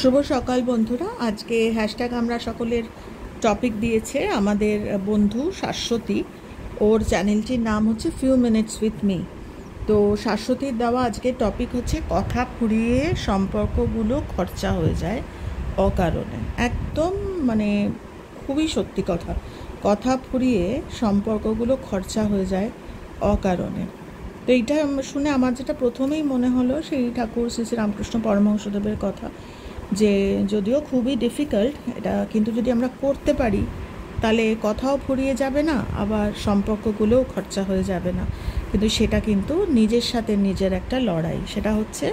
শুভ সকাল বন্ধুরা। আজকে হ্যাশট্যাগ আমরা সকলের টপিক দিয়েছে আমাদের বন্ধু শাশ্বতী। ওর চ্যানেলটির নাম হচ্ছে ফিউ মিনিটস উইথ মি। তো শাশ্বতীর দেওয়া আজকে টপিক হচ্ছে কথা ফুরিয়ে সম্পর্কগুলো খরচা হয়ে যায় অকারণে। একদম মানে খুবই সত্যি কথা, কথা ফুরিয়ে সম্পর্কগুলো খরচা হয়ে যায় অকারণে। তো এইটা শুনে আমার যেটা প্রথমেই মনে হলো সেই ঠাকুর শ্রী শ্রী রামকৃষ্ণ পরমহংসদেবের কথা, যে যদিও খুবই ডিফিকাল্ট এটা, কিন্তু যদি আমরা করতে পারি তাহলে কথাও ফুরিয়ে যাবে না, আবার সম্পর্কগুলোও খরচা হয়ে যাবে না। কিন্তু সেটা কিন্তু নিজের সাথে নিজের একটা লড়াই। সেটা হচ্ছে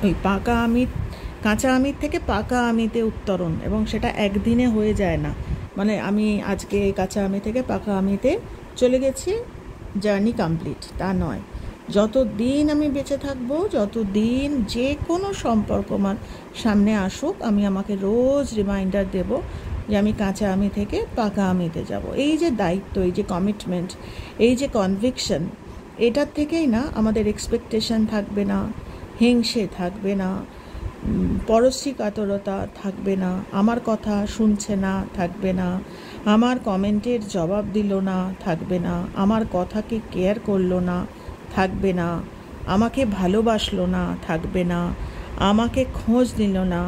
ওই কাঁচা আমির থেকে পাকা আমিতে উত্তরণ, এবং সেটা একদিনে হয়ে যায় না। মানে আমি আজকে কাঁচা আমি থেকে পাকা আমিতে চলে গেছি, জার্নি কমপ্লিট, তা নয়। যত দিন আমি বেঁচে থাকবো, যত দিন যে কোনো সম্পর্ক আমার সামনে আসুক, আমি আমাকে রোজ রিমাইন্ডার দেব যে আমি কাঁচা আমি থেকে পাকা আমিতে যাব। এই যে দায়িত্ব, এই যে কমিটমেন্ট, এই যে কনভিকশন, এটার থেকেই না আমাদের এক্সপেকটেশন থাকবে না, হিংসে থাকবে না, পরশ্রী কাতরতা থাকবে না, আমার কথা শুনছে না থাকবে না, আমার কমেন্টের জবাব দিল না থাকবে না, আমার কথাকে কেয়ার করলো না থাকবে না, আমাকে ভালোবাসলো না থাকবে না, আমাকে খোঁজ নিল না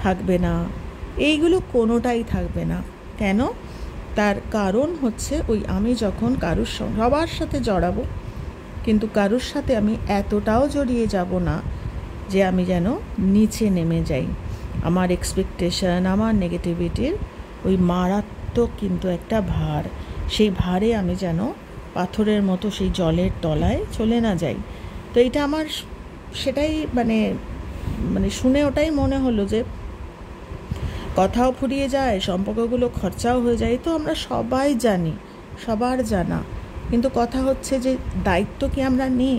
থাকবে না। এইগুলো কোনোটাই থাকবে না। কেন? তার কারণ হচ্ছে ওই আমি যখন কারুর সবার সাথে জড়াবো, কিন্তু কারুর সাথে আমি এতটাও জড়িয়ে যাব না যে আমি যেন নিচে নেমে যাই। আমার এক্সপেকটেশন, আমার নেগেটিভিটির ওই মারাত্মক কিন্তু একটা ভার, সেই ভারে আমি যেন পাথরের মতো সেই জলের তলায় চলে না যাই। তো এইটা আমার সেটাই মানে শুনে ওটাই মনে হলো যে কথাও ফুরিয়ে যায়, সম্পর্কগুলো খরচাও হয়ে যায়, তো আমরা সবাই জানি, সবার জানা। কিন্তু কথা হচ্ছে যে দায়িত্ব কি আমরা নিই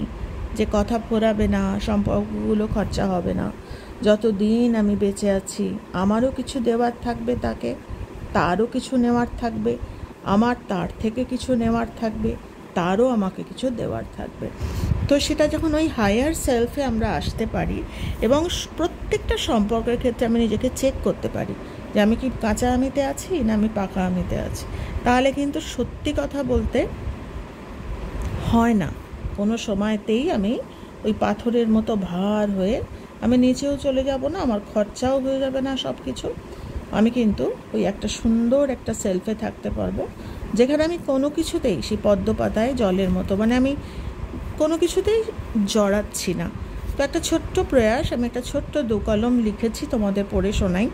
যে কথা ফোরাবে না, সম্পর্কগুলো খরচা হবে না। যতদিন আমি বেঁচে আছি আমারও কিছু দেওয়ার থাকবে তাকে, তারও কিছু নেওয়ার থাকবে, আমার তার থেকে কিছু নেওয়ার থাকবে, তারও আমাকে কিছু দেওয়ার থাকবে। তো সেটা যখন ওই হায়ার সেলফে আমরা আসতে পারি, এবং প্রত্যেকটা সম্পর্কের ক্ষেত্রে আমি নিজেকে চেক করতে পারি যে আমি কি কাঁচা আমিতে আছি না আমি পাকা আমিতে আছি, তাহলে কিন্তু সত্যি কথা বলতে হয় না কোনো সময়তেই আমি ওই পাথরের মতো ভার হয়ে আমি নিচেও চলে যাব না, আমার খরচাও হয়ে যাবে না সব কিছু। আমি কিন্তু ওই একটা সুন্দর একটা সেলফে থাকতে পারবো, যেখানে আমি কোনো কিছুতেই সেই পদ্ম পাতায় জলের মতো, মানে আমি কোনো কিছুতেই জড়াচ্ছি না। তো একটা ছোট্ট প্রয়াস, আমি একটা ছোট্ট 2 কলম লিখেছি, তোমাদের পড়ে শোনাই।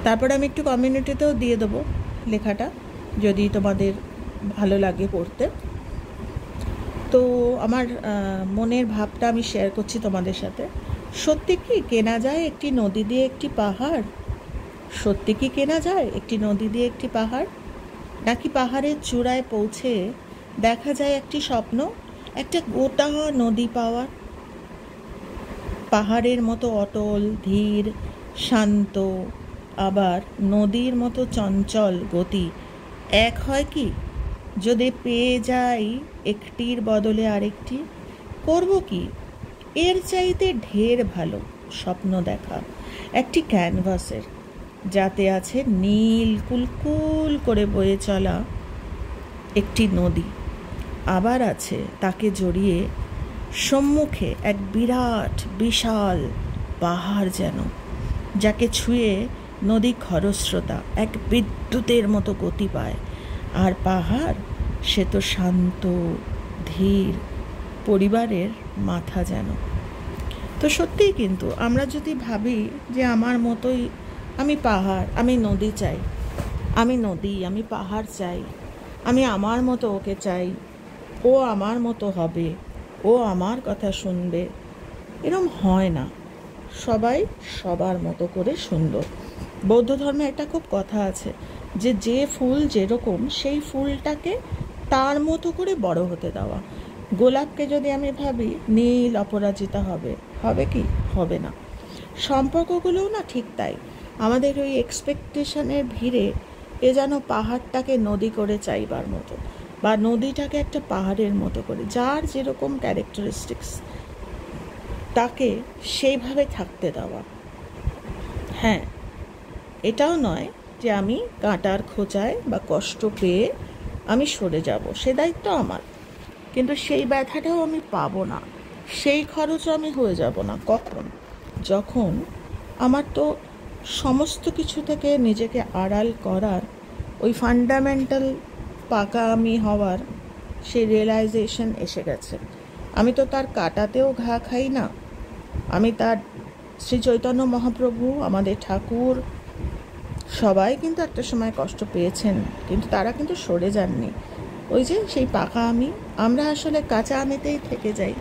তারপরে আমি একটু কমিউনিটিতেও দিয়ে দেবো লেখাটা, যদি তোমাদের ভালো লাগে পড়তে। তো আমার মনের ভাবটা আমি শেয়ার করছি তোমাদের সাথে। সত্যি কি কেনা যায় একটি নদী দিয়ে একটি পাহাড়? সত্যি কি কেনা যায় একটি নদী দিয়ে একটি পাহাড়? নাকি পাহাড়ের চূড়ায় পৌঁছে দেখা যায় একটি স্বপ্ন, একটা গোটা নদী পাওয়ার? পাহাড়ের মতো অটল, ধীর, শান্ত, আবার নদীর মতো চঞ্চল গতি এক হয় কি? যদি পেয়ে যাই একটির বদলে আরেকটি, করব কি? এর চাইতে ঢের ভালো স্বপ্ন দেখা একটি ক্যানভাসের, যাতে আছে নীল কুলকুল করে বয়ে চলা একটি নদী, আবার আছে তাকে জড়িয়ে সম্মুখে এক বিরাট বিশাল পাহাড়, যেন যাকে ছুঁয়ে নদী খরস্রোতা এক বিদ্যুতের মতো গতি পায়। আর পাহাড় সে তো শান্ত, ধীর, পরিবারের মাথা যেন। তো সত্যিই কিন্তু আমরা যদি ভাবি যে আমার মতোই আমি পাহাড়, আমি নদী চাই, আমি নদী, আমি পাহাড় চাই, আমি আমার মতো ওকে চাই, ও আমার মতো হবে, ও আমার কথা শুনবে, এরম হয় না। সবাই সবার মতো করে সুন্দর। বৌদ্ধ ধর্মে একটা খুব কথা আছে যে যে ফুল যেরকম সেই ফুলটাকে তার মতো করে বড় হতে দেওয়া। গোলাপকে যদি আমি ভাবি নীল অপরাজিতা হবে, হবে কি? হবে না। সম্পর্কগুলোও না ঠিক তাই। আমাদের ওই এক্সপেকটেশনের ভিড়ে এ যেন পাহাড়টাকে নদী করে চাইবার মতো, বা নদীটাকে একটা পাহাড়ের মতো করে, যার যেরকম ক্যারেক্টারিস্টিক্স। তাকে সেইভাবে থাকতে দেওয়া। হ্যাঁ, এটাও নয় যে আমি কাঁটার খোঁচায় বা কষ্ট পেয়ে আমি সরে যাব, সে দায়িত্ব আমার, কিন্তু সেই ব্যথাটাও আমি পাবো না, সেই খরচও আমি হয়ে যাব না। কখন? যখন আমার তো সমস্ত কিছু থেকে নিজেকে আড়াল করার ওই ফান্ডামেন্টাল পাকা আমি হওয়ার সেই রিয়েলাইজেশন এসে গেছে। আমি তো তার কাটাতেও ঘা খাই না, আমি তার শ্রী চৈতন্য মহাপ্রভু, আমাদের ঠাকুর, সবাই কিন্তু একটা সময় কষ্ট পেয়েছেন, কিন্তু তারা কিন্তু সরে যাননি। ওই যে সেই পাকা আমরা আসলে কাঁচা আমিতেই থেকে যাই,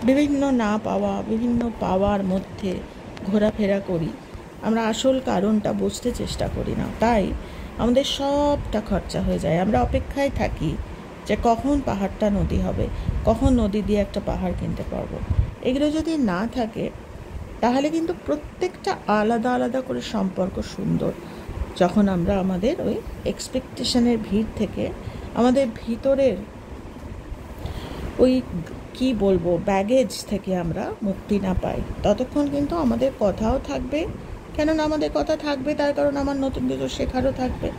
বিভিন্ন না পাওয়া, বিভিন্ন পাওয়ার মধ্যে ঘোরাফেরা করি, আমরা আসল কারণটা বুঝতে চেষ্টা করি না, তাই আমাদের সবটা খরচা হয়ে যায়। আমরা অপেক্ষায় থাকি যে কখন পাহাড়টা নদী হবে, কখন নদী দিয়ে একটা পাহাড় কিনতে পারবো। এগুলো যদি না থাকে তাহলে কিন্তু প্রত্যেকটা আলাদা আলাদা করে সম্পর্ক সুন্দর। যখন আমরা আমাদের ওই এক্সপেকটেশনের ভিড় থেকে, আমাদের ভিতরের ওই কি বলবো ব্যাগেজ থেকে আমরা মুক্তি না পাই, ততক্ষণ কিন্তু আমাদের কথাও থাকবে। কেননা আমাদের কথা থাকবে তার কারণ আমার নতুন কিছু শেখারও থাকবে।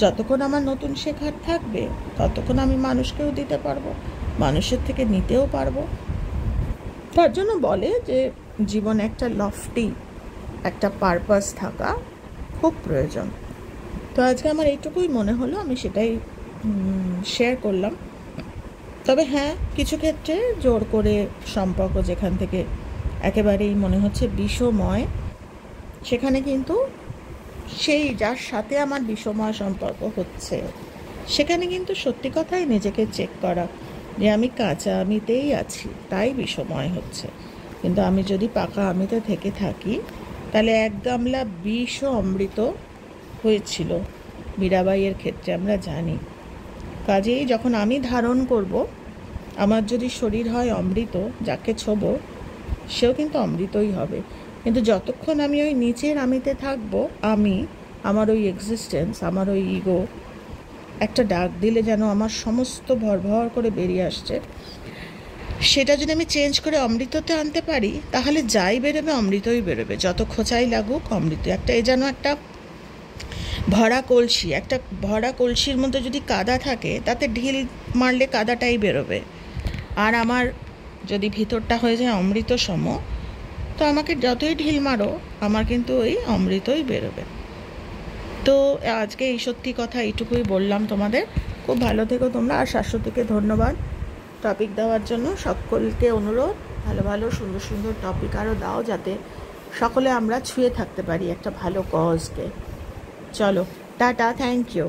যতক্ষণ আমার নতুন শেখার থাকবে ততক্ষণ আমি মানুষকেও দিতে পারবো, মানুষের থেকে নিতেও পারবো। তার জন্য বলে যে জীবনে একটা লফটি একটা পারপাস থাকা খুব প্রয়োজন। তো আজকে আমার এইটুকুই মনে হলো, আমি সেটাই শেয়ার করলাম। তবে হ্যাঁ, কিছু ক্ষেত্রে জোর করে সম্পর্ক যেখান থেকে একেবারেই মনে হচ্ছে বিষময়, সেখানে কিন্তু সেই যার সাথে আমার বিষময় সম্পর্ক হচ্ছে সেখানে কিন্তু সত্যি কথাই নিজেকে চেক করা যে আমি কাঁচা আমিতেই আছি, তাই বিষময় হচ্ছে। কিন্তু আমি যদি পাকা আমিতে থেকে থাকি তাহলে এক গামলা বিষও অমৃত হয়েছিল মীরাবাইয়ের ক্ষেত্রে, আমরা জানি। কাজেই যখন আমি ধারণ করব, আমার যদি শরীর হয় অমৃত, যাকে ছোবো সেও কিন্তু অমৃতই হবে। কিন্তু যতক্ষণ আমি ওই নিচের আমিতে থাকবো, আমার ওই এক্সিস্টেন্স, আমার ওই ইগো একটা ডাক দিলে যেন আমার সমস্ত ভর করে বেরিয়ে আসছে, সেটা যদি আমি চেঞ্জ করে অমৃততে আনতে পারি তাহলে যাই বেরোবে অমৃতই বেরোবে, যত খোঁচাই লাগুক অমৃত। এ যেন একটা ভরা কলসি, একটা ভরা কলসির মধ্যে যদি কাদা থাকে তাতে ঢিল মারলে কাদাটাই বেরোবে, আর আমার যদি ভিতরটা হয়ে যায় অমৃত সম, তো আমাকে যতই ঢিল মারো আমার কিন্তু ওই অমৃতই বেরোবে। তো আজকে এই সত্যি কথা এইটুকুই বললাম তোমাদের। খুব ভালো থেকো তোমরা, আর শাশ্বতীকে ধন্যবাদ টপিক দেওয়ার জন্য। সকলকে অনুরোধ, ভালো ভালো সুন্দর সুন্দর টপিক আরও দাও, যাতে সকলে আমরা ছুঁয়ে থাকতে পারি একটা ভালো কজকে। চলো, টাটা, থ্যাংক ইউ।